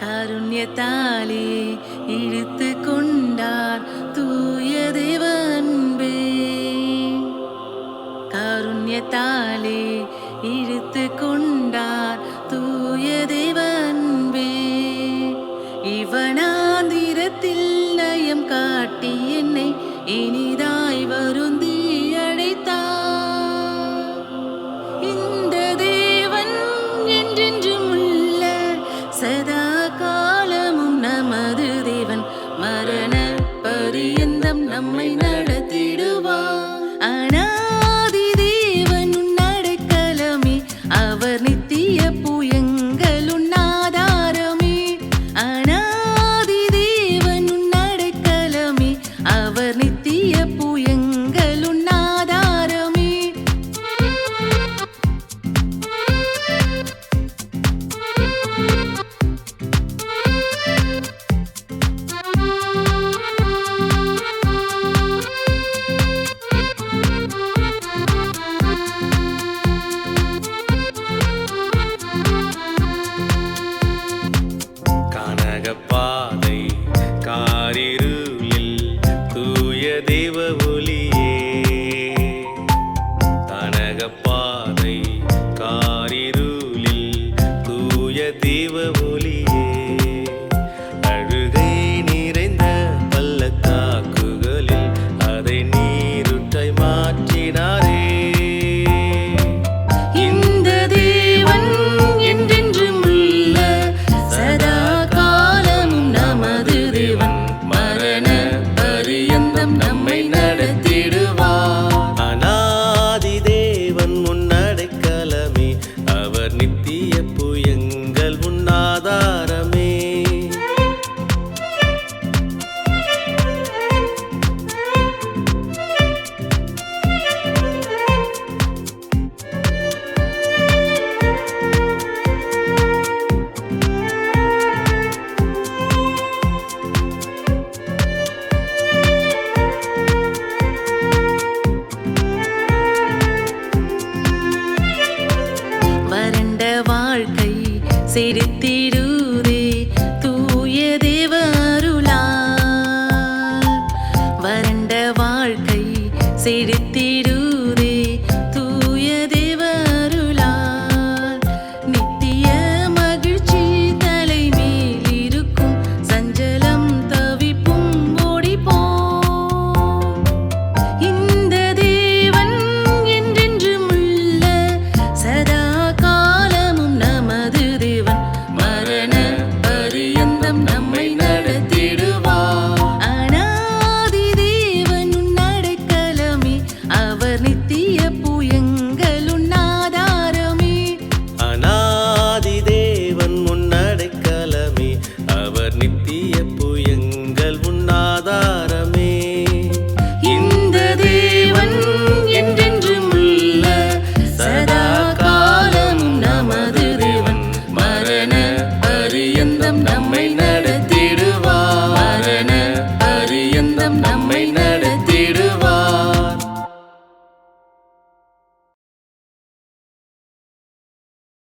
காருண்யத்தாலே இழுத்து கொண்டார் தூய தேவ அன்பே. காருண்யத்தாலே இழுத்து கொண்டார் தூய தேவ அன்பே. இவனாந்திரத்தில் நயம் காட்டி என்னை இனிதாய் வருந்தி அழைத்தார். இந்த தேவன் என்றென்றும் உள்ள சதா காலமும் நமது தேவன். மரண பரியந்தம் நம்மை நடத்திடுவார். அநாதி தேவன் உன் அடைக்கலமே, அவர் நித்திய புயங்கள் உன் ஆதாரமே. அநாதி தேவன் உன் அடைக்கலமே, அவர் நித்திய புயங்கள் உன் ஆதாரமே. கனகப்பாதை காரிருளில் தூய தேவ ஒளியே. கனகப்பாதை காரிருளில் தூய தேவ ஒளியே. அழுகை நிறைந்த பள்ளத்தாக்குகளில் அதை நீருற்றை மாற்றினாரே. இந்த தேவன் என்றென்றும் உள்ள சதா காலமும் நமது தேவன். மரண பரியந்தம் நம்மை நடத்திடுவார். அநாதி தேவன் உன் அடைக்கலமே, அவர் நித்திய புயங்கள் உன் ஆதாரமே. வறண்ட வாழ்க்கை செழித்திடு